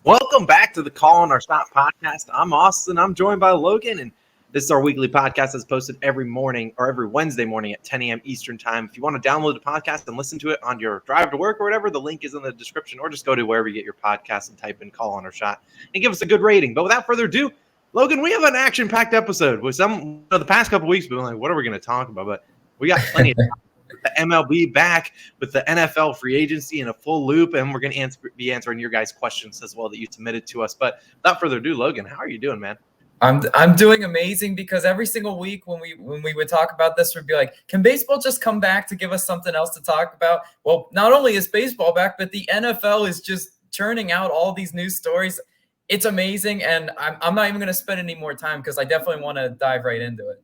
Welcome back to the Call on Our Shot podcast. I'm Austin. I'm joined by Logan, and this is our weekly podcast that's posted every morning or every Wednesday morning at 10 a.m. Eastern time. If you want to download the podcast and listen to it on your drive to work or whatever, the link is in the description, or just go to wherever you get your podcast and type in Call on Our Shot and give us a good rating. But without further ado, Logan, we have an action-packed episode with the past couple weeks, we've been like, what are we going to talk about? But we got plenty of the MLB back with the NFL free agency in a full loop, and we're going to be answering your guys' questions as well that you submitted to us. But without further ado, Logan, how are you doing, man? I'm doing amazing, because every single week when we would talk about this, we'd be like, can baseball just come back to give us something else to talk about? Well, not only is baseball back, but the NFL is just churning out all these news stories. It's amazing, and I'm not even going to spend any more time because I definitely want to dive right into it.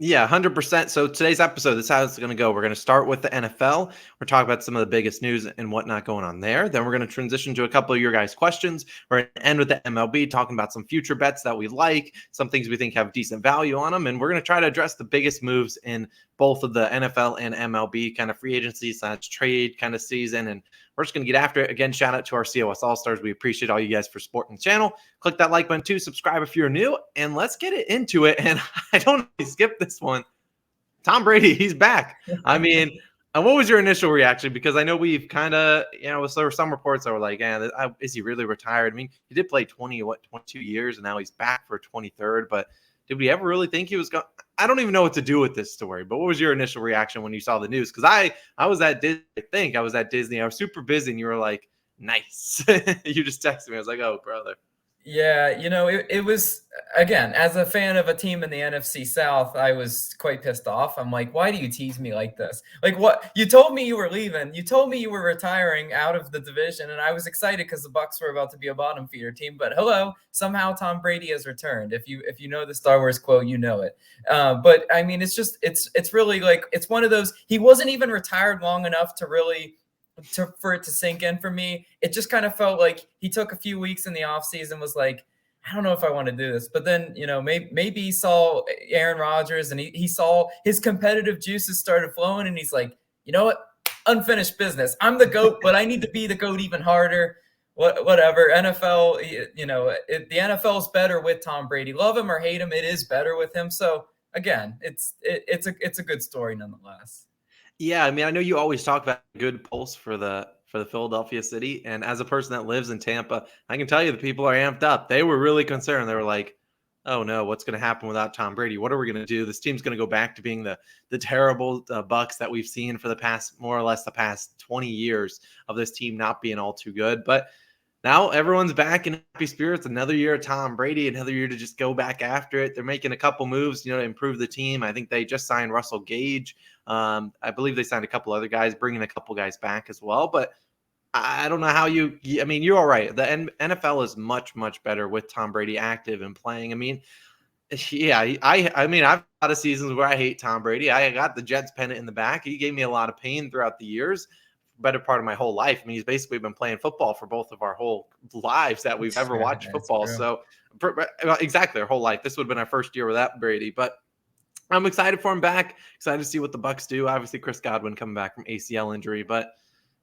Yeah, 100%. So today's episode, this is how it's going to go. We're going to start with the NFL. We're talking about some of the biggest news and whatnot going on there. Then we're going to transition to a couple of your guys' questions. We're going to end with the MLB, talking about some future bets that we like, some things we think have decent value on them. And we're going to try to address the biggest moves in both of the NFL and MLB kind of free agency / trade kind of season. And we're just going to get after it. Again, shout out to our COS All-Stars. We appreciate all you guys for supporting the channel. Click that like button too. Subscribe if you're new. And let's get it into it. And I don't skip this one. Tom Brady, he's back. I mean, what was your initial reaction? Because I know we've kind of, there were some reports that were like, is he really retired? I mean, he did play 22 years, and now he's back for 23rd. But did we ever really think he was going? I don't even know what to do with this story. But what was your initial reaction when you saw the news? Because I was at Disney. I was at Disney. I was super busy, and you were like, nice. You just texted me. I was like, oh, brother. Yeah, it was, again, as a fan of a team in the NFC South, I was quite pissed off. I'm like, why do you tease me like this? Like, what? You told me you were leaving. You told me you were retiring out of the division, and I was excited because the Bucs were about to be a bottom feeder team. But hello, somehow Tom Brady has returned. If you know the Star Wars quote, you know it. But I mean, it's really like, it's one of those. He wasn't even retired long enough to really for it to sink in for me. It just kind of felt like he took a few weeks in the offseason, was like, I don't know if I want to do this. But then, maybe he saw Aaron Rodgers, and he saw his competitive juices started flowing, and he's like, you know what? Unfinished business. I'm the GOAT, but I need to be the GOAT even harder. Whatever. NFL, the NFL is better with Tom Brady. Love him or hate him, it is better with him. So again, it's a good story nonetheless. Yeah, I mean, I know you always talk about a good pulse for the Philadelphia city, and as a person that lives in Tampa, I can tell you the people are amped up. They were really concerned. They were like, "Oh no, what's going to happen without Tom Brady? What are we going to do? This team's going to go back to being the terrible Bucs that we've seen for the past 20 years of this team not being all too good." But now everyone's back in happy spirits. Another year of Tom Brady, another year to just go back after it. They're making a couple moves, to improve the team. I think they just signed Russell Gage. I believe they signed a couple other guys, bringing a couple guys back as well. But I don't know how you're all right. The NFL is much, much better with Tom Brady active and playing. I mean, yeah, I mean, I've had a lot of seasons where I hate Tom Brady. I got the Jets pennant in the back. He gave me a lot of pain throughout the years. Better part of my whole life. I mean, he's basically been playing football for both of our whole lives that we've ever watched football. So exactly our whole life. This would have been our first year without Brady, but I'm excited for him back. Excited to see what the Bucs do. Obviously, Chris Godwin coming back from ACL injury, but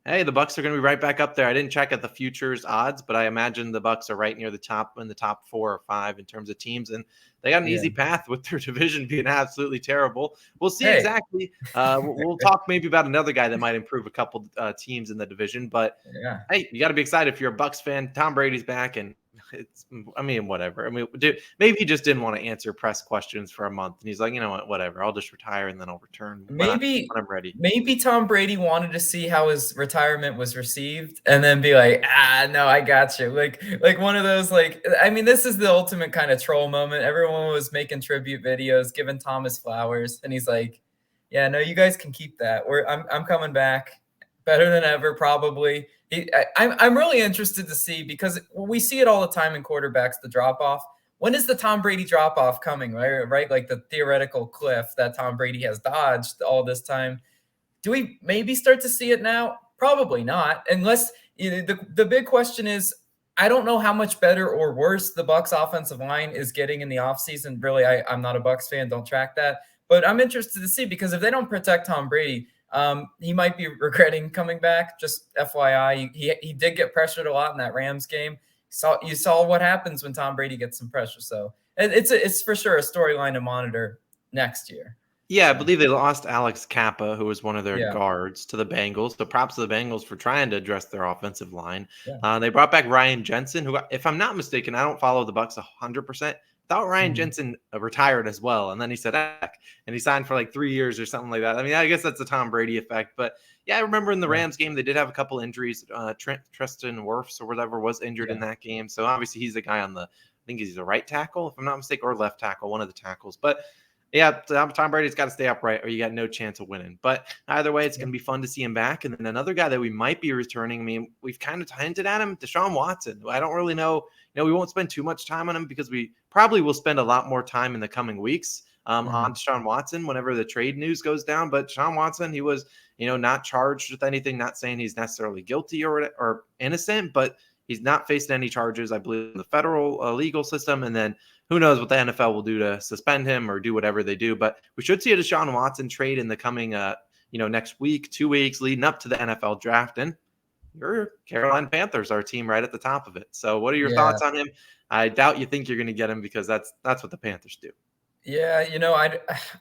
hey, the Bucs are going to be right back up there. I didn't check at the futures odds, but I imagine the Bucs are right near the top, in the top 4 or 5 in terms of teams, and they got an easy path with their division being absolutely terrible. We'll see exactly. We'll talk maybe about another guy that might improve a couple teams in the division, but hey, you got to be excited if you're a Bucs fan. Tom Brady's back, and whatever. Maybe he just didn't want to answer press questions for a month, and he's like, you know what, whatever. I'll just retire and then I'll return when I'm ready. Maybe Tom Brady wanted to see how his retirement was received, and then be like, no, I got you. Like one of those, this is the ultimate kind of troll moment. Everyone was making tribute videos, giving Thomas flowers, and he's like, yeah, no, you guys can keep that. I'm coming back, better than ever, probably. I'm really interested to see, because we see it all the time in quarterbacks, the drop-off. When is the Tom Brady drop-off coming, right? Like the theoretical cliff that Tom Brady has dodged all this time. Do we maybe start to see it now? Probably not, unless the big question is, I don't know how much better or worse the Bucs offensive line is getting in the offseason. Really, I'm not a Bucs fan, don't track that. But I'm interested to see, because if they don't protect Tom Brady, he might be regretting coming back. Just FYI, he did get pressured a lot in that Rams game. You saw what happens when Tom Brady gets some pressure. So it's for sure a storyline to monitor next year. Yeah, I So, believe they lost Alex Kappa, who was one of their yeah, guards, to the Bengals. So props to the Bengals for trying to address their offensive line. yeah. They brought back Ryan Jensen, who, if I'm not mistaken, I don't follow the Bucks 100%. Thought Ryan Mhm. Jensen retired as well, and then he said heck, and he signed for like 3 years or something like that. I mean, I guess that's the Tom Brady effect, but yeah, I remember in the Yeah, Rams game they did have a couple injuries. Tristan Wirfs or whatever was injured in yeah, that game, so obviously he's the guy on the, I think he's the right tackle if I'm not mistaken, or left tackle, one of the tackles, but. Yeah, Tom Brady's got to stay upright or you got no chance of winning. But either way, it's yeah. going to be fun to see him back. And then another guy that we might be returning, I mean, we've kind of hinted at him, Deshaun Watson. I don't really know. We won't spend too much time on him because we probably will spend a lot more time in the coming weeks on Mhm. Deshaun Watson whenever the trade news goes down. But Deshaun Watson, he was, not charged with anything, not saying he's necessarily guilty or innocent, but he's not facing any charges, I believe, in the federal legal system. And then who knows what the NFL will do to suspend him or do whatever they do. But we should see a Deshaun Watson trade in the coming, next week, 2 weeks leading up to the NFL draft. And your Carolina Panthers are a team right at the top of it. So what are your Yeah. thoughts on him? I doubt you think you're going to get him because that's what the Panthers do. Yeah,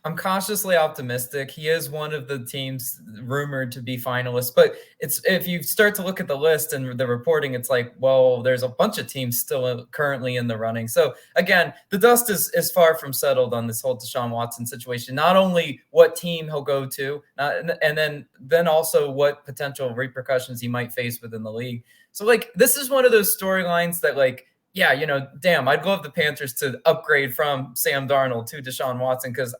I'm cautiously optimistic. He is one of the teams rumored to be finalists, but it's if you start to look at the list and the reporting, it's like, well, there's a bunch of teams still currently in the running. So again, the dust is far from settled on this whole Deshaun Watson situation. Not only what team he'll go to, and then also what potential repercussions he might face within the league. So like this is one of those storylines that like yeah, damn, I'd love the Panthers to upgrade from Sam Darnold to Deshaun Watson because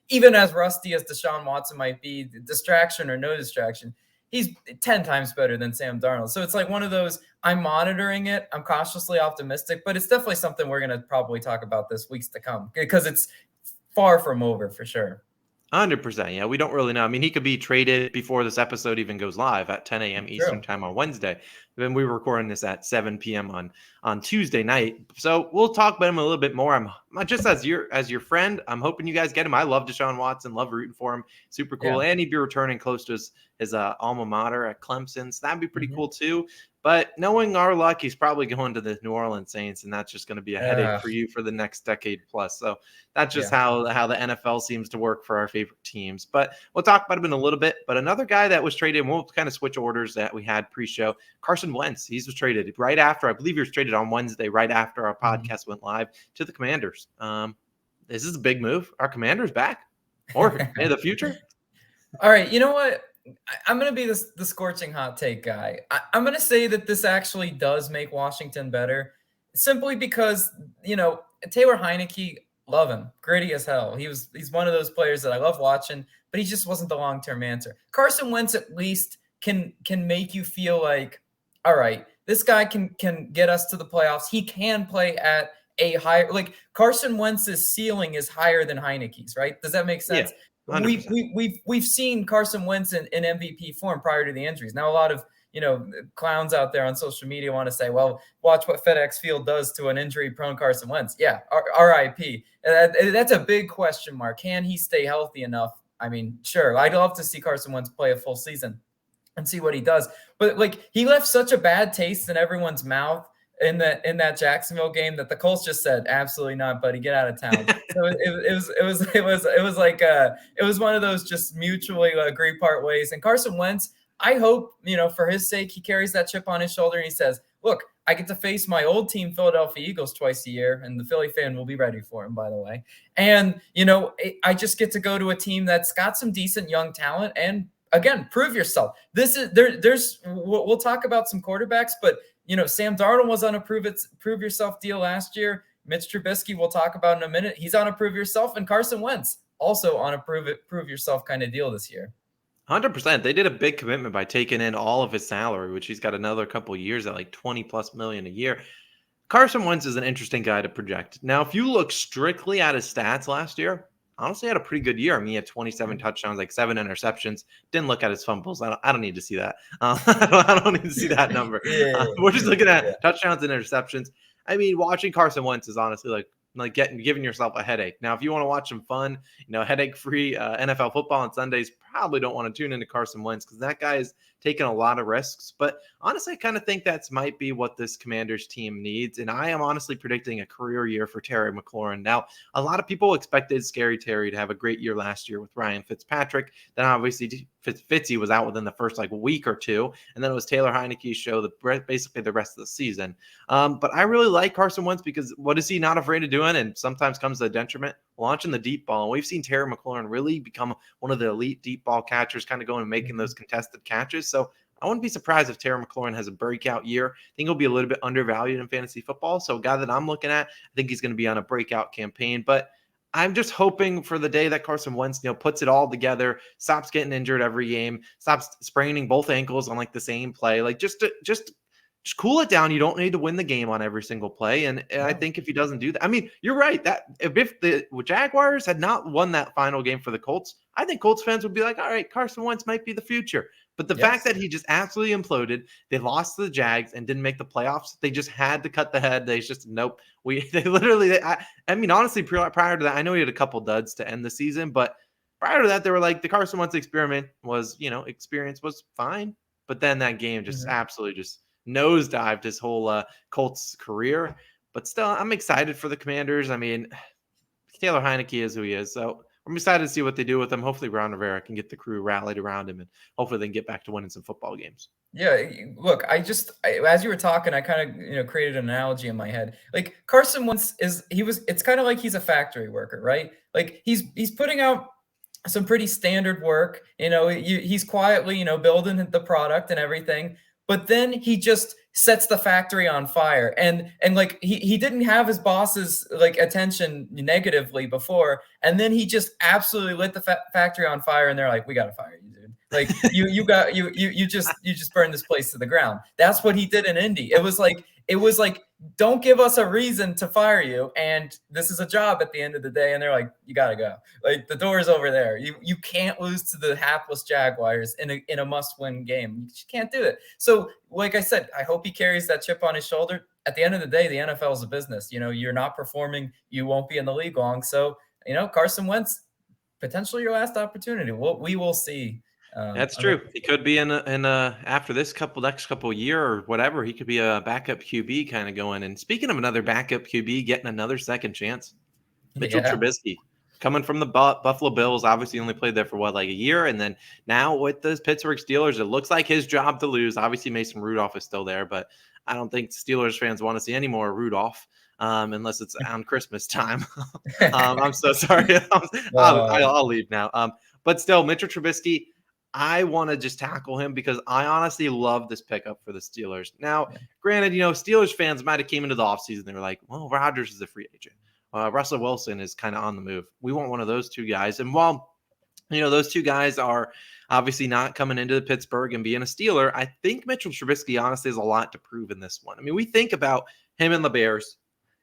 even as rusty as Deshaun Watson might be, distraction or no distraction, he's 10 times better than Sam Darnold. So it's like one of those, I'm monitoring it. I'm cautiously optimistic, but it's definitely something we're going to probably talk about this weeks to come because it's far from over for sure. 100%. Yeah, we don't really know. I mean, he could be traded before this episode even goes live at 10 a.m. Eastern True. time on Wednesday. Then we're recording this at 7 p.m. on Tuesday night. So we'll talk about him a little bit more. I'm just as your friend. I'm hoping you guys get him. I love Deshaun Watson. Love rooting for him. Super cool. Yeah. And he'd be returning close to his alma mater at Clemson. So that'd be pretty Mhm. cool too. But knowing our luck, he's probably going to the New Orleans Saints, and that's just going to be a headache for you for the next decade plus. So that's just Yeah. how the NFL seems to work for our favorite teams. But we'll talk about him in a little bit. But another guy that was traded, and we'll kind of switch orders that we had pre-show, Carson Wentz. He was traded right after, I believe he was traded on Wednesday, right after our Mhm. podcast went live to the Commanders. This is a big move. Our Commanders back, or in the future. All right, you know what? I'm going to be the scorching hot take guy. I'm going to say that this actually does make Washington better, simply because Taylor Heineke, love him, gritty as hell. He's one of those players that I love watching, but he just wasn't the long term answer. Carson Wentz at least can make you feel like, all right, this guy can get us to the playoffs. He can play at a higher, like Carson Wentz's ceiling is higher than Heineke's, right? Does that make Yeah, sense? 100%. We've seen Carson Wentz in MVP form prior to the injuries. Now a lot of clowns out there on social media want to say, well, watch what FedEx Field does to an injury-prone Carson Wentz. Yeah, RIP. That's a big question mark. Can he stay healthy enough? I mean, sure. I'd love to see Carson Wentz play a full season and see what he does. But like he left such a bad taste in everyone's mouth in that Jacksonville game that the Colts just said, absolutely not, buddy, get out of town. So it was one of those just mutually agree part ways. And Carson Wentz, I hope, for his sake, he carries that chip on his shoulder and he says, look, I get to face my old team, Philadelphia Eagles, twice a year, and the Philly fan will be ready for him, by the way. And, I just get to go to a team that's got some decent young talent and, again, prove yourself. We'll talk about some quarterbacks, but Sam Darnold was on a prove yourself deal last year. Mitch Trubisky, we'll talk about in a minute. He's on a prove yourself, and Carson Wentz also on a prove yourself kind of deal this year. 100%. They did a big commitment by taking in all of his salary, which he's got another couple of years at like 20 plus million a year. Carson Wentz is an interesting guy to project. Now, if you look strictly at his stats last year, honestly had a pretty good year. I mean, he had 27 touchdowns, like 7 interceptions. Didn't look at his fumbles. I don't need to see that. I don't need to see that number. We're just looking at touchdowns and interceptions. I mean, watching Carson Wentz is honestly like giving yourself a headache. Now, if you want to watch some fun, headache-free NFL football on Sundays, probably don't want to tune into Carson Wentz because that guy is taking a lot of risks. But honestly, I kind of think that might be what this Commanders team needs. And I am honestly predicting a career year for Terry McLaurin. Now, a lot of people expected Scary Terry to have a great year last year with Ryan Fitzpatrick. Then obviously Fitzy was out within the first week or two. And then it was Taylor Heineke's show basically the rest of the season. But I really like Carson Wentz because what is he not afraid of doing? And sometimes comes to the detriment, launching the deep ball. And we've seen Terry McLaurin really become one of the elite deep ball catchers, kind of going and making those contested catches. So I wouldn't be surprised if Terry McLaurin has a breakout year. I think he'll be a little bit undervalued in fantasy football. So a guy that I'm looking at, I think he's going to be on a breakout campaign. But I'm just hoping for the day that Carson Wentz, puts it all together, stops getting injured every game, stops spraining both ankles on the same play. Just cool it down. You don't need to win the game on every single play. And I think if he doesn't do that, I mean, you're right that if the Jaguars had not won that final game for the Colts, I think Colts fans would be like, all right, Carson Wentz might be the future. But the fact that he just absolutely imploded, they lost to the Jags and didn't make the playoffs. They just had to cut the head. They just, nope. I mean, honestly, prior to that, I know he had a couple duds to end the season, but prior to that, they were like, the Carson Wentz experiment was, experience was fine. But then that game just absolutely just nosedived his whole Colts career. But still, I'm excited for the Commanders. I mean, Taylor Heineke is who he is. So I'm excited to see what they do with him. Hopefully Ron Rivera can get the crew rallied around him and hopefully they can get back to winning some football games. Yeah, look, as you were talking, I kind of created an analogy in my head. Like Carson Wentz it's kind of like he's a factory worker, right? Like he's putting out some pretty standard work. He's quietly, building the product and everything. But then he just sets the factory on fire. And he didn't have his boss's attention negatively before. And then he just absolutely lit the factory on fire. And they're like, we got to fire you, dude. Like you just burned this place to the ground. That's what he did in Indy. It was like, don't give us a reason to fire you. And this is a job at the end of the day. And they're like, you got to go. Like the door is over there. You can't lose to the hapless Jaguars in a must-win game. You just can't do it. So like I said, I hope he carries that chip on his shoulder. At the end of the day, the NFL is a business. You're not performing. You won't be in the league long. So, Carson Wentz, potentially your last opportunity. We will see. That's true. He could be in after this next couple year or whatever. He could be a backup QB kind of going. And speaking of another backup QB getting another second chance, Mitchell Trubisky coming from the Buffalo Bills. Obviously, only played there for a year, and then now with the Pittsburgh Steelers, it looks like his job to lose. Obviously, Mason Rudolph is still there, but I don't think Steelers fans want to see any more Rudolph. Unless it's on Christmas time. I'm so sorry. I'll leave now. But still, Mitchell Trubisky. I want to just tackle him because I honestly love this pickup for the Steelers. Now, granted, Steelers fans might have came into the offseason. They were like, well, Rodgers is a free agent. Russell Wilson is kind of on the move. We want one of those two guys. And while, those two guys are obviously not coming into Pittsburgh and being a Steeler, I think Mitchell Trubisky honestly has a lot to prove in this one. I mean, we think about him and the Bears.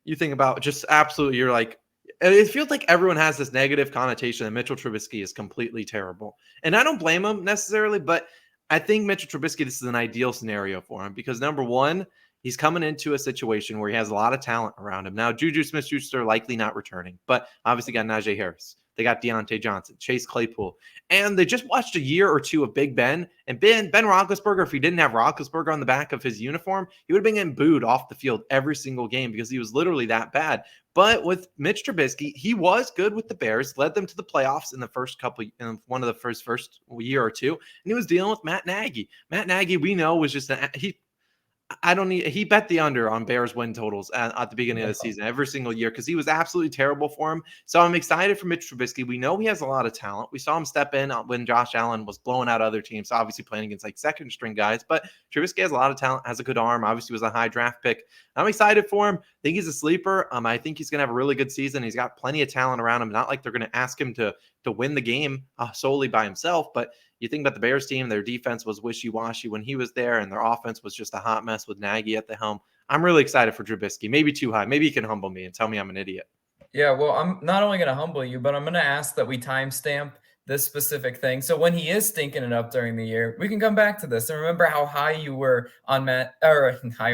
You think about just absolutely, you're like, it feels like everyone has this negative connotation that Mitchell Trubisky is completely terrible. And I don't blame him necessarily, but I think Mitchell Trubisky, this is an ideal scenario for him because number one, he's coming into a situation where he has a lot of talent around him. Now, Juju Smith-Schuster likely not returning, but obviously got Najee Harris. They got Deontay Johnson, Chase Claypool, and they just watched a year or two of Big Ben. And Ben Roethlisberger, if he didn't have Roethlisberger on the back of his uniform, he would have been getting booed off the field every single game because he was literally that bad. But with Mitch Trubisky, he was good with the Bears, led them to the playoffs in one of the first year or two, and he was dealing with Matt Nagy. Matt Nagy, we know, was just he bet the under on Bears win totals at the beginning of the season every single year because he was absolutely terrible for him. So I'm excited for Mitch Trubisky. We know he has a lot of talent. We saw him step in when Josh Allen was blowing out other teams, obviously playing against second string guys, but Trubisky has a lot of talent, has a good arm, obviously was a high draft pick. I'm excited for him. I think he's a sleeper. I think he's going to have a really good season. He's got plenty of talent around him. Not like they're going to ask him to win the game solely by himself, but you think about the Bears team, their defense was wishy-washy when he was there, and their offense was just a hot mess with Nagy at the helm. I'm really excited for Trubisky. Maybe too high. Maybe he can humble me and tell me I'm an idiot. Yeah, well, I'm not only going to humble you, but I'm going to ask that we timestamp this specific thing. So when he is stinking it up during the year, we can come back to this and remember how high you were on I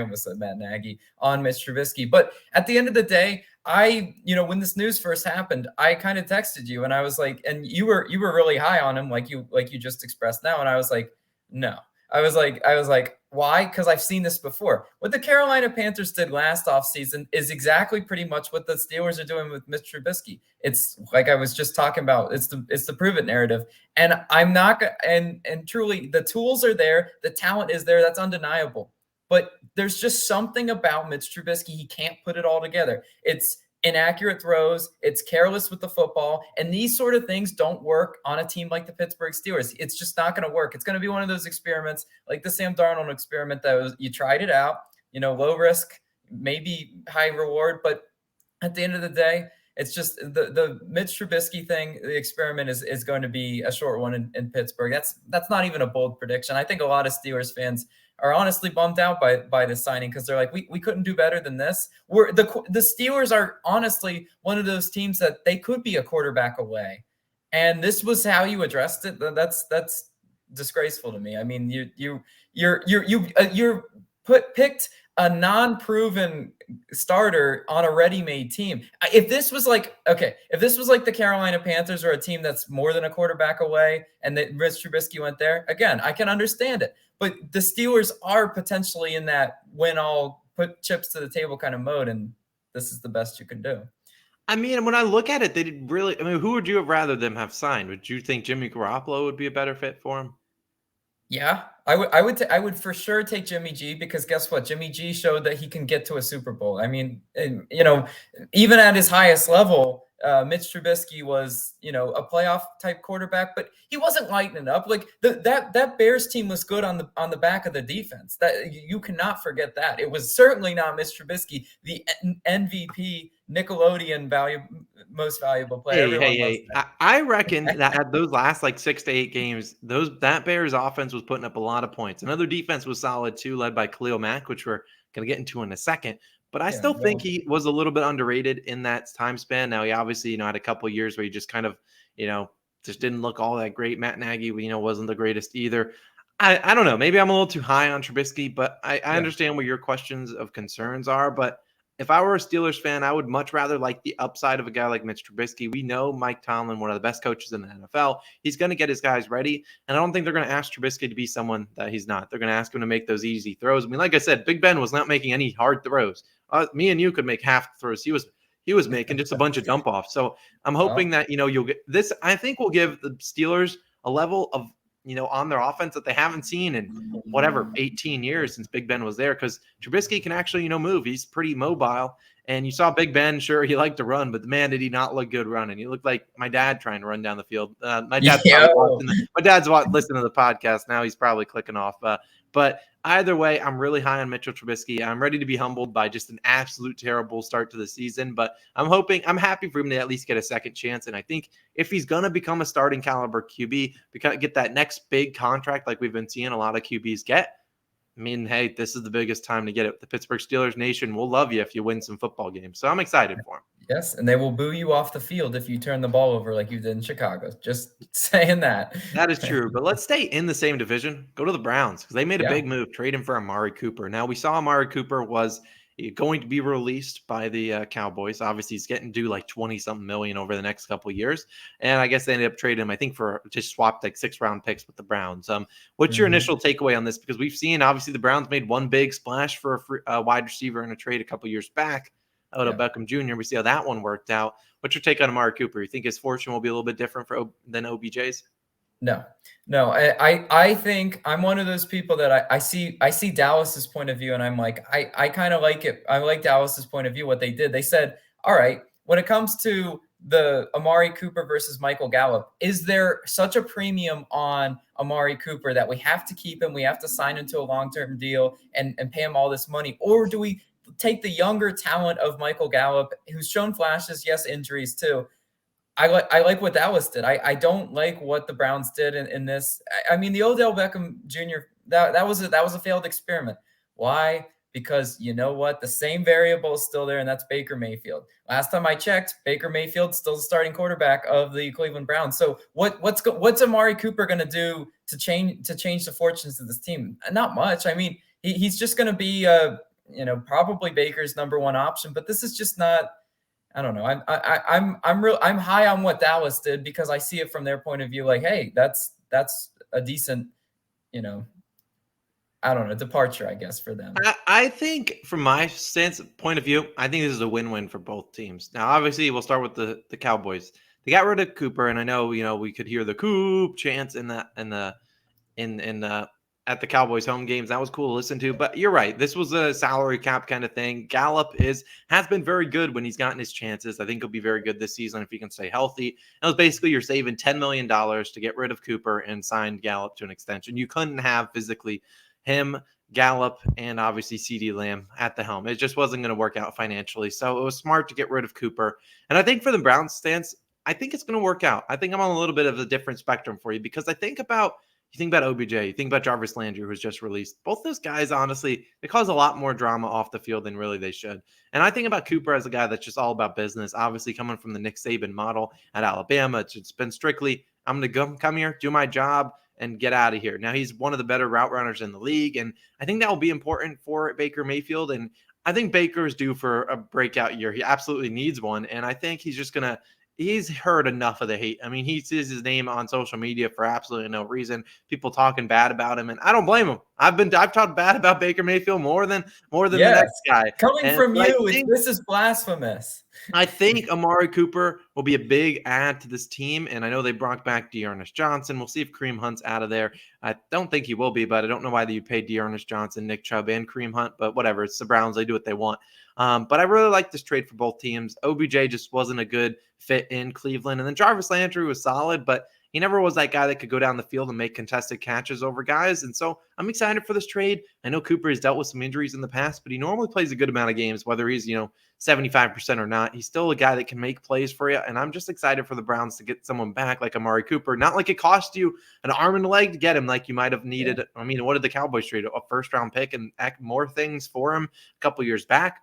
almost said Matt Nagy, on Mitch Trubisky. But at the end of the day, when this news first happened, I kind of texted you and I was like, and you were really high on him, like you just expressed now. And I was like, no, I was like, why? Because I've seen this before. What the Carolina Panthers did last offseason is exactly pretty much what the Steelers are doing with Mitch Trubisky. It's like I was just talking about. It's the prove it narrative. And I'm not and truly the tools are there, the talent is there. That's undeniable. But there's just something about Mitch Trubisky. He can't put it all together. It's inaccurate throws. It's careless with the football. And these sort of things don't work on a team like the Pittsburgh Steelers. It's just not going to work. It's going to be one of those experiments like the Sam Darnold experiment you tried it out, low risk, maybe high reward. But at the end of the day, it's just the Mitch Trubisky thing. The experiment is going to be a short one in Pittsburgh. That's not even a bold prediction. I think a lot of Steelers fans are honestly bummed out by this signing because they're like, we couldn't do better than this. The Steelers are honestly one of those teams that they could be a quarterback away, and this was how you addressed it. That's disgraceful to me. I mean, you picked a non-proven starter on a ready-made team. If this was like the Carolina Panthers or a team that's more than a quarterback away and that Mitch Trubisky went there, again, I can understand it. But the Steelers are potentially in that win all, put chips to the table kind of mode, and this is the best you can do. I mean, when I look at it, they did really. I mean, who would you have rather them have signed? Would you think Jimmy Garoppolo would be a better fit for him? Yeah, I would for sure take Jimmy G, because guess what? Jimmy G showed that he can get to a Super Bowl. I mean, even at his highest level, Mitch Trubisky was, a playoff type quarterback, but he wasn't lighting it up. Like that Bears team was good on the back of the defense. That you cannot forget that. It was certainly not Mitch Trubisky, the MVP, Nickelodeon most valuable player. Hey. I reckon that at those last 6 to 8 games, that Bears offense was putting up a lot of points. Another defense was solid too, led by Khalil Mack, which we're going to get into in a second. But I still think he was a little bit underrated in that time span. Now, he obviously, had a couple of years where he just kind of, just didn't look all that great. Matt Nagy, wasn't the greatest either. I don't know. Maybe I'm a little too high on Trubisky, but I understand what your questions of concerns are. But if I were a Steelers fan, I would much rather like the upside of a guy like Mitch Trubisky. We know Mike Tomlin, one of the best coaches in the NFL. He's going to get his guys ready. And I don't think they're going to ask Trubisky to be someone that he's not. They're going to ask him to make those easy throws. I mean, like I said, Big Ben was not making any hard throws. Me and you could make half the throws he was making, just a bunch of dump offs. So I'm hoping that, you'll get this. I think will give the Steelers a level of, on their offense that they haven't seen in 18 years since Big Ben was there, because Trubisky can actually, move. He's pretty mobile. And you saw Big Ben, sure, he liked to run, but man, did he not look good running. He looked like my dad trying to run down the field. My dad's listening to the podcast now. He's probably clicking off. But either way, I'm really high on Mitchell Trubisky. I'm ready to be humbled by just an absolute terrible start to the season, but I'm happy for him to at least get a second chance. And I think if he's going to become a starting caliber QB, get that next big contract like we've been seeing a lot of QBs get, I mean, hey, this is the biggest time to get it. The Pittsburgh Steelers nation will love you if you win some football games. So I'm excited for him. Yes, and they will boo you off the field if you turn the ball over like you did in Chicago. Just saying that. That is true. But let's stay in the same division. Go to the Browns, because they made a big move, trading for Amari Cooper. Now, we saw Amari Cooper was going to be released by the Cowboys. Obviously, he's getting due 20-something million over the next couple of years. And I guess they ended up trading him, I think, for just swapped 6-round picks with the Browns. What's your initial takeaway on this? Because we've seen, obviously, the Browns made one big splash for a wide receiver in a trade a couple of years back out of Beckham Jr. We see how that one worked out. What's your take on Amari Cooper? You think his fortune will be a little bit different than OBJ's? No. I think I'm one of those people that I see Dallas's point of view, and I'm like, I kind of like it. I like Dallas's point of view. What they did, they said, all right, when it comes to the Amari Cooper versus Michael Gallup, is there such a premium on Amari Cooper that we have to keep him? We have to sign him to a long-term deal and pay him all this money? Or do we take the younger talent of Michael Gallup, who's shown flashes, yes, injuries too? I like what Dallas did. I don't like what the Browns did in this. I mean, the Odell Beckham Jr. that was a failed experiment. Why? Because you know what? The same variable is still there, and that's Baker Mayfield. Last time I checked, Baker Mayfield's still the starting quarterback of the Cleveland Browns. So what's Amari Cooper going to do to change the fortunes of this team? Not much. I mean, he's just going to be probably Baker's number one option, but this is just not I don't know. I'm high on what Dallas did because I see it from their point of view. Like, hey, that's a decent, you know, I don't know, departure, I guess, for them. I think from my point of view, I think this is a win-win for both teams. Now, obviously, we'll start with the Cowboys. They got rid of Cooper, and I know we could hear the Coop chants in at the Cowboys home games. That was cool to listen to. But you're right. This was a salary cap kind of thing. Gallup has been very good when he's gotten his chances. I think he'll be very good this season if he can stay healthy. It was basically you're saving $10 million to get rid of Cooper and sign Gallup to an extension. You couldn't have physically him, Gallup, and obviously CD Lamb at the helm. It just wasn't going to work out financially. So it was smart to get rid of Cooper. And I think for the Browns stance, I think it's going to work out. I think I'm on a little bit of a different spectrum for you because you think about OBJ, you think about Jarvis Landry, who's just released. Both those guys, honestly, they cause a lot more drama off the field than really they should. And I think about Cooper as a guy that's just all about business. Obviously, coming from the Nick Saban model at Alabama, it's been strictly, I'm going to come here, do my job, and get out of here. Now, he's one of the better route runners in the league, and I think that will be important for Baker Mayfield. And I think Baker is due for a breakout year. He absolutely needs one, and I think he's just going to he's heard enough of the hate. I mean, he sees his name on social media for absolutely no reason. People talking bad about him, and I don't blame him. I've talked bad about Baker Mayfield more than the next guy. Coming from you, this is blasphemous. I think Amari Cooper will be a big add to this team, and I know they brought back Dearness Johnson. We'll see if Kareem Hunt's out of there. I don't think he will be, but I don't know why you paid Dearness Johnson, Nick Chubb, and Kareem Hunt, but whatever. It's the Browns. They do what they want. But I really like this trade for both teams. OBJ just wasn't a good fit in Cleveland, and then Jarvis Landry was solid, but he never was that guy that could go down the field and make contested catches over guys. And so I'm excited for this trade. I know Cooper has dealt with some injuries in the past, but he normally plays a good amount of games, whether he's, 75% or not. He's still a guy that can make plays for you. And I'm just excited for the Browns to get someone back like Amari Cooper. Not like it cost you an arm and a leg to get him like you might have needed. Yeah. I mean, what did the Cowboys trade? A first-round pick and more things for him a couple years back.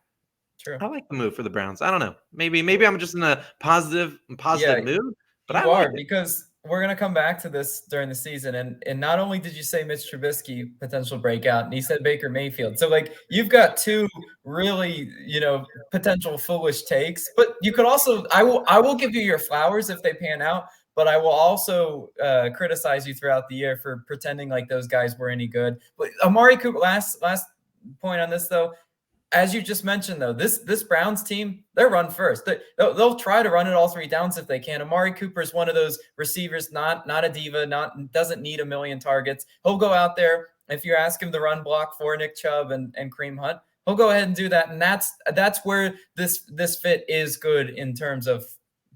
True. I like the move for the Browns. I don't know. Maybe I'm just in a positive mood. But you are, because we're going to come back to this during the season. And not only did you say Mitch Trubisky, potential breakout, and he said Baker Mayfield. So, you've got two really, potential foolish takes. But you could also – I will give you your flowers if they pan out. But I will also criticize you throughout the year for pretending like those guys were any good. But Amari Cooper, last point on this, though. As you just mentioned, though, this Browns team, they're run first. They'll try to run it all three downs if they can. Amari Cooper is one of those receivers, not a diva, doesn't need a million targets. He'll go out there. If you ask him to run block for Nick Chubb and Kareem Hunt, he'll go ahead and do that. And that's where this fit is good in terms of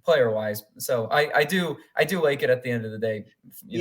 player wise. So I do like it at the end of the day.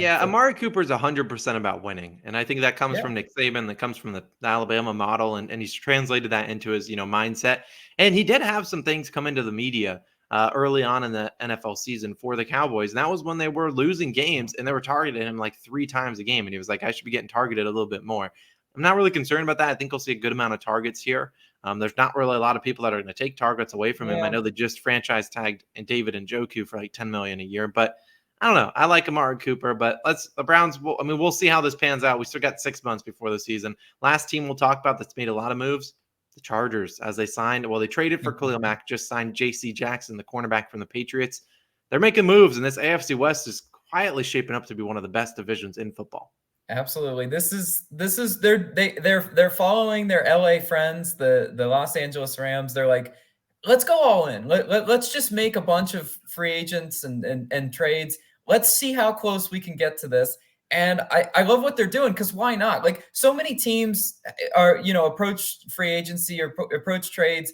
Amari Cooper is 100% about winning. And I think that comes from Nick Saban, that comes from the Alabama model. And he's translated that into his, mindset. And he did have some things come into the media early on in the NFL season for the Cowboys. And that was when they were losing games and they were targeting him like 3 times a game. And he was like, I should be getting targeted a little bit more. I'm not really concerned about that. I think we'll see a good amount of targets here. There's not really a lot of people that are going to take targets away from him. I know they just franchise tagged David Njoku for like $10 million a year, but I don't know. I like Amari Cooper, but the Browns. We'll see how this pans out. We still got 6 months before the season. Last team we'll talk about that's made a lot of moves, the Chargers, as they they traded for Khalil Mack, just signed J.C. Jackson, the cornerback from the Patriots. They're making moves, and this AFC West is quietly shaping up to be one of the best divisions in football. Absolutely. This is they're following their LA friends, the Los Angeles Rams. They're like, let's go all in. Let's just make a bunch of free agents and trades. Let's see how close we can get to this. And I love what they're doing, because why not? Like, so many teams are, approach free agency or approach trades,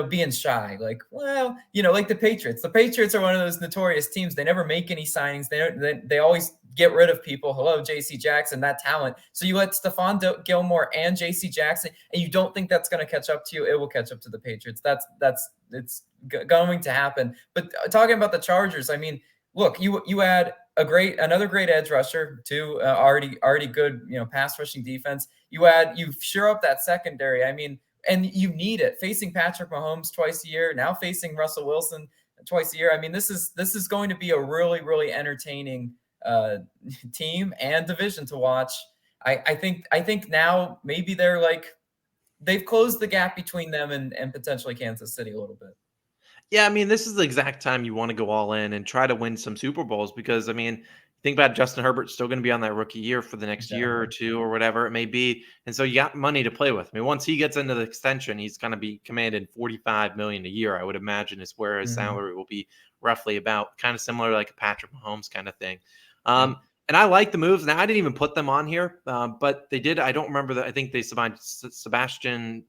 being shy. Like, well, like the Patriots. The Patriots are one of those notorious teams. They never make any signings. They always get rid of people. Hello, J.C. Jackson, that talent. So you let Stephon Gilmore and J.C. Jackson, and you don't think that's going to catch up to you. It will catch up to the Patriots. It's going to happen. But talking about the Chargers, I mean, look, you had another great edge rusher, too, already good, pass rushing defense. You shore up that secondary. I mean, and you need it. Facing Patrick Mahomes twice a year, now facing Russell Wilson twice a year. I mean, this is going to be a really, really entertaining team and division to watch. I think now maybe they've closed the gap between them and potentially Kansas City a little bit. Yeah, I mean, this is the exact time you want to go all in and try to win some Super Bowls because, I mean, think about Justin Herbert's still going to be on that rookie year for the next year or Exactly. two or whatever it may be. And so you got money to play with. I mean, once he gets into the extension, he's going to be commanded 45 million a year, I would imagine, is where his Mhm. salary will be roughly about, kind of similar like a Patrick Mahomes kind of thing. Yep. And I like the moves. Now I didn't even put them on here, but they did. I don't remember that. I think they signed Sebastian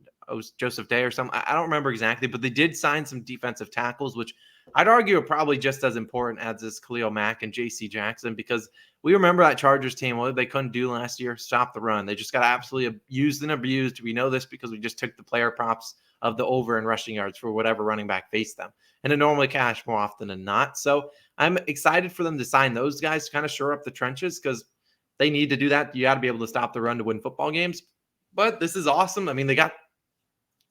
Joseph Day or something. I don't remember exactly, but they did sign some defensive tackles, which I'd argue are probably just as important as this Khalil Mack and J.C. Jackson, because we remember that Chargers team, what they couldn't do last year, stop the run. They just got absolutely used and abused. We know this because we just took the player props of the over and rushing yards for whatever running back faced them. And it normally cash more often than not. So I'm excited for them to sign those guys to kind of shore up the trenches because they need to do that. You got to be able to stop the run to win football games. But this is awesome. I mean, they got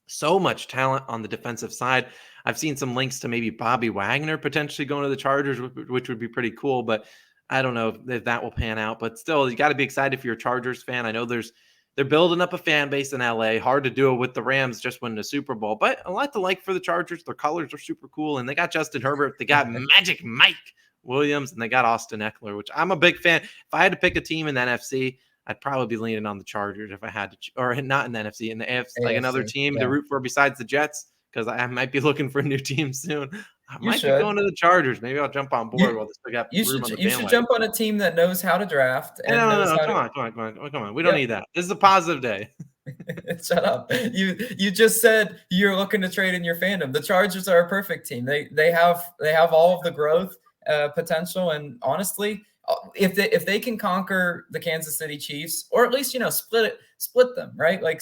so much talent on the defensive side. I've seen some links to maybe Bobby Wagner potentially going to the Chargers, which would be pretty cool, but I don't know if that will pan out. But still, you got to be excited if you're a Chargers fan. I know they're building up a fan base in LA. Hard to do it with the Rams just winning the Super Bowl, but a lot to like for the Chargers. Their colors are super cool, and they got Justin Herbert, they got Magic Mike Williams, and they got Austin Eckler, which I'm a big fan. If I had to pick a team in the NFC, I'd probably be leaning on the Chargers if I had to, or not in the NFC, in the AFC, like another AFC. team to Yeah. root for besides the Jets, because I might be looking for a new team soon. I You might be should. going to the Chargers. Maybe I'll jump on board You while they still got you room should on the you should bandwagon. jump on a team that knows how to draft Hey, and no, no, knows no, how come to. on, come on, come on, come on. We don't Yep. need that. This is a positive day. Shut up. You just said you're looking to trade in your fandom. The Chargers are a perfect team. They have all of the growth potential, and honestly, if they can conquer the Kansas City Chiefs, or at least split them, right? Like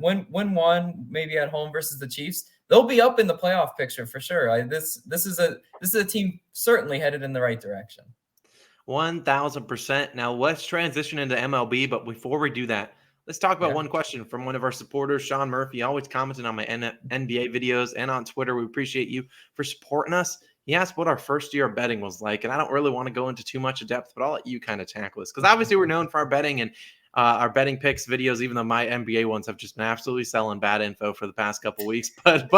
win one maybe at home versus the Chiefs, they'll be up in the playoff picture for sure. This is a team certainly headed in the right direction. 1000%. Now let's transition into MLB. But before we do that, let's talk about Yeah. one question from one of our supporters, Sean Murphy. Always commenting on my NBA videos and on Twitter. We appreciate you for supporting us. He asked what our first year of betting was like. And I don't really want to go into too much depth, but I'll let you kind of tackle this because obviously we're known for our betting and our betting picks videos, even though my NBA ones have just been absolutely selling bad info for the past couple weeks. But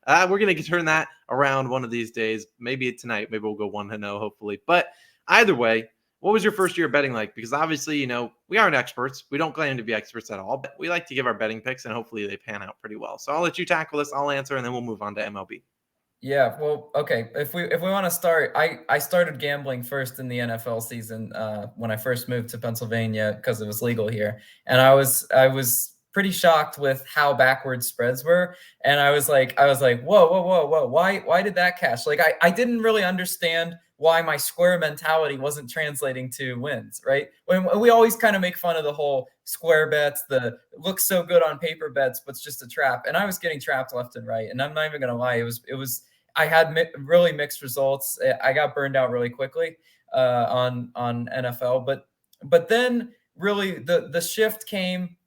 we're going to turn that around one of these days. Maybe tonight. Maybe we'll go 1-0, hopefully. But either way, what was your first year betting like? Because obviously, we aren't experts. We don't claim to be experts at all, but we like to give our betting picks and hopefully they pan out pretty well. So I'll let you tackle this. I'll answer and then we'll move on to MLB. Yeah, well, okay. If we want to start, I started gambling first in the NFL season when I first moved to Pennsylvania because it was legal here, and I was pretty shocked with how backwards spreads were, and I was like, whoa, why did that cash? Like I didn't really understand why my square mentality wasn't translating to wins, right? When we always kind of make fun of the whole square bets, the looks so good on paper bets, but it's just a trap, and I was getting trapped left and right, and I'm not even gonna lie, it was I had really mixed results. I got burned out really quickly on NFL, but then really the shift came